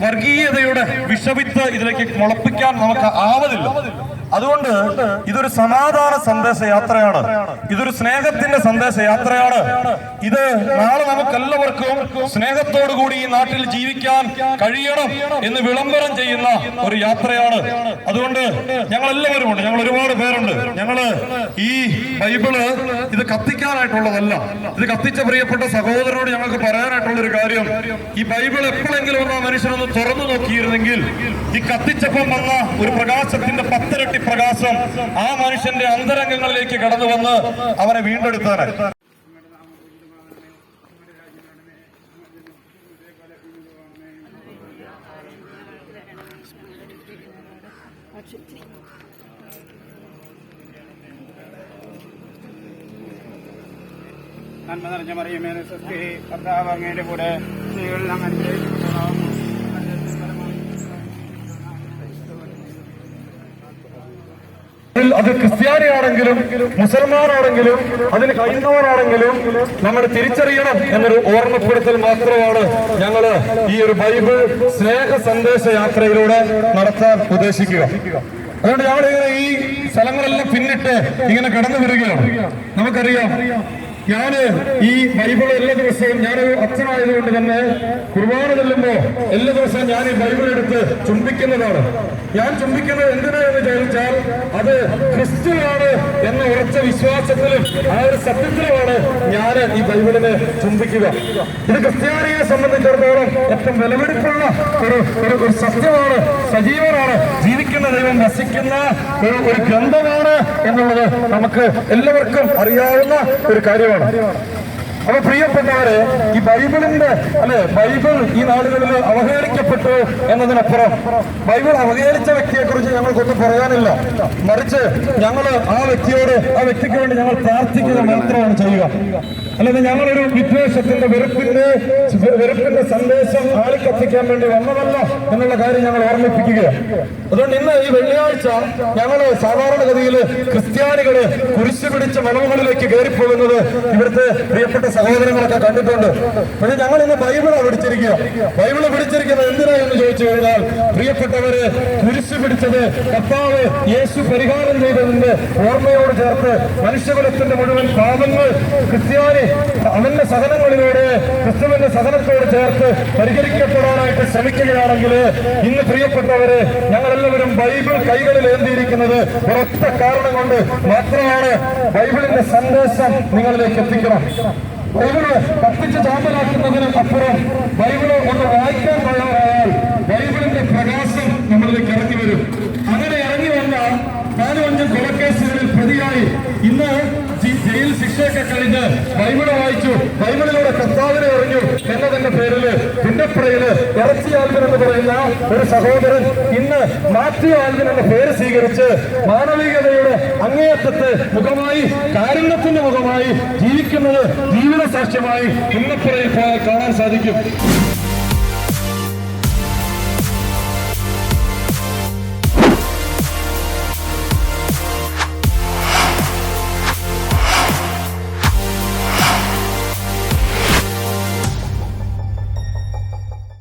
വർഗീയതയുടെ വിഷവിത്ത് ഇതിലേക്ക് മുളപ്പിക്കാൻ നമുക്ക് ആവതില്ല. അതുകൊണ്ട് ഇതൊരു സമാധാന സന്ദേശ യാത്രയാണ്, ഇതൊരു സ്നേഹത്തിന്റെ സന്ദേശ യാത്രയാണ്. ഇത് നാളെ നമുക്കെല്ലാവർക്കും സ്നേഹത്തോടുകൂടി ഈ നാട്ടിൽ ജീവിക്കാൻ കഴിയണം എന്ന് വിളംബരം ചെയ്യുന്ന ഒരു യാത്രയാണ്. അതുകൊണ്ട് ഞങ്ങൾ എല്ലാവരും ഉണ്ട്, ഞങ്ങൾ ഒരുപാട് പേരുണ്ട്. ഞങ്ങള് ഈ ബൈബിള് ഇത് കത്തിക്കാനായിട്ടുള്ളതല്ല, ഇത് കത്തിച്ച പ്രിയപ്പെട്ട സഹോദരനോട് ഞങ്ങൾക്ക് പറയാനായിട്ടുള്ള ഒരു കാര്യം, ഈ ബൈബിൾ എപ്പോഴെങ്കിലും ഒന്ന് ആ മനുഷ്യനൊന്ന് തുറന്നു നോക്കിയിരുന്നെങ്കിൽ ഈ കത്തിച്ചപ്പം വന്ന ഒരു പ്രകാശത്തിന്റെ 10 ഇരട്ടി പ്രകാശം ആ മനുഷ്യന്റെ അന്തരംഗങ്ങളിലേക്ക് കടന്നു വന്ന് അവനെ വീണ്ടെടുത്താനായി. നന്മ നിറഞ്ഞ മറിയമേ സ്വസ്തി, കർത്താവ് അങ്ങയുടെ കൂടെ സ്ത്രീകളിൽ അങ്ങ് അനുഗ്രഹിക്കപ്പെട്ടവളാകുന്നു. അത് ക്രിസ്ത്യാനിയാണെങ്കിലും മുസൽമാനാണെങ്കിലും അതിന് ഹൈന്ദവനാണെങ്കിലും നമ്മൾ തിരിച്ചറിയണം എന്നൊരു ഓർമ്മപ്പെടുത്തൽ മാത്രമാണ് ഞങ്ങൾ ഈ ഒരു ബൈബിൾ സ്നേഹ സന്ദേശ യാത്രയിലൂടെ നടത്താൻ ഉദ്ദേശിക്കുക. അതുകൊണ്ട് ഞങ്ങളിങ്ങനെ ഈ സ്ഥലങ്ങളെല്ലാം പിന്നിട്ട് ഇങ്ങനെ കടന്നു വരികയാണ്. നമുക്കറിയാം, ഞാന് ഈ ബൈബിൾ എല്ലാ ദിവസവും, ഞാനൊരു അച്ഛനായതുകൊണ്ട് തന്നെ കുർബാന ചെല്ലുമ്പോ എല്ലാ ദിവസവും ഞാൻ ഈ ബൈബിൾ എടുത്ത് ചുംബിക്കുന്നതാണ്. ഞാൻ ചുംബിക്കുന്നത് എന്തിനാ എന്ന് ചോദിച്ചാൽ അത് ക്രിസ്തുവാണ് എന്ന ഉറച്ച വിശ്വാസത്തിലും ആ ഒരു സത്യത്തിലുമാണ് ഞാൻ ഈ ബൈബിളിനെ ചുംബിക്കുക. ഇത് ക്രിസ്ത്യാനിയെ സംബന്ധിച്ചിടത്തോളം ഏറ്റവും വിലപിടിപ്പുള്ള ഒരു സത്യമാണ്, സജീവനാണ്, ജീവിക്കുന്ന ദൈവം വസിക്കുന്ന ഒരു ഗ്രന്ഥമാണ് എന്നുള്ളത് നമുക്ക് എല്ലാവർക്കും അറിയാവുന്ന ഒരു കാര്യമാണ്. അപ്പൊ പ്രിയപ്പെട്ടവരെ, ഈ ബൈബിളിന്റെ ബൈബിൾ ഈ നാടുകളിൽ അവഹേളിക്കപ്പെട്ടു എന്നതിനപ്പുറം ബൈബിൾ അവഹേളിച്ച വ്യക്തിയെ കുറിച്ച് ഞങ്ങൾക്കൊന്നും പറയാനില്ല. മറിച്ച് ഞങ്ങൾ ആ വ്യക്തിക്ക് വേണ്ടി ഞങ്ങൾ പ്രാർത്ഥിക്കുക മാത്രമാണ് ചെയ്യുക. അല്ലാതെ ഞങ്ങളൊരു വിദ്വേഷത്തിന്റെ വെറുപ്പിന്റെ സന്ദേശം ആളിക്കത്തിക്കാൻ വേണ്ടി വന്നതല്ല എന്നുള്ള കാര്യം ഞങ്ങൾ ഓർമ്മിപ്പിക്കുകയാണ്. അതുകൊണ്ട് ഇന്ന് ഈ വെള്ളിയാഴ്ച ഞങ്ങൾ സാധാരണഗതിയിൽ ക്രിസ്ത്യാനികള് കുരിശ് പിടിച്ച മലമുകളിലേക്ക് കയറിപ്പോകുന്നത് ഇവിടുത്തെ പ്രിയപ്പെട്ട സഹോദരങ്ങളൊക്കെ കണ്ടിട്ടുണ്ട്. പക്ഷെ ഞങ്ങൾ ഇന്ന് ബൈബിളാണ് പിടിച്ചിരിക്കുക. ബൈബിള് പിടിച്ചിരിക്കുന്നത് എന്തിനാ എന്ന് ചോദിച്ചു കഴിഞ്ഞാൽ, പ്രിയപ്പെട്ടവര്, കുരിശ് പിടിച്ചത് കർത്താവ് യേശു പരിഹാരം ചെയ്തതിന്റെ ഓർമ്മയോട് ചേർത്ത് മനുഷ്യകുലത്തിന്റെ മുഴുവൻ പാപങ്ങൾ ക്രിസ്ത്യാനി അവന്റെ സഹനങ്ങളിലൂടെ ക്രിസ്തുവിന്റെ സഹനത്തോട് ചേർത്ത് പരിഹരിക്കപ്പെടാനായിട്ട് ശ്രമിക്കുകയാണെങ്കിൽ ഇന്ന് പ്രിയപ്പെട്ടവര്, ഞങ്ങളെല്ലാവരും ബൈബിൾ കൈകളിൽ ഏന്തിയിരിക്കുന്നത് ഒരൊറ്റ കാരണം കൊണ്ട് മാത്രമാണ്. ബൈബിളിന്റെ സന്ദേശം നിങ്ങളിലേക്ക് എത്തിക്കണം. ബൈബിള് കത്തിച്ച് ചാമ്പലാക്കുന്നതിന് അപ്പുറം ബൈബിള് ഒന്ന് വായിക്കാൻ തയ്യാറായാൽ ബൈബിളിന്റെ പ്രകാശം നമ്മളിലേക്ക് ഇറങ്ങി വരും. അങ്ങനെ ഇറങ്ങി വന്ന 4-5 കൊലക്കേസുകളിൽ പ്രതിയായി ഇന്ന് ജയിൽ ശിക്ഷയൊക്കെ കഴിഞ്ഞ് ബൈബിള് വായിച്ചു, ബൈബിളിലൂടെ കർത്താവിനെ അറിഞ്ഞു എന്നതിന്റെ പേരില് പുന്നപ്പുറയില് ഇറച്ചി ആൽവിൻ എന്ന് പറയുന്ന ഒരു സഹോദരൻ ഇന്ന് മാത്യു ആൽവിൻ എന്ന പേര് സ്വീകരിച്ച് മാനവികതയുടെ അങ്ങേയറ്റത്ത് മുഖമായി, കാരുണ്യത്തിന്റെ മുഖമായി ജീവിക്കുന്നത് ജീവിത സാക്ഷ്യമായി പുന്നപ്പുറയിൽ കാണാൻ സാധിക്കും.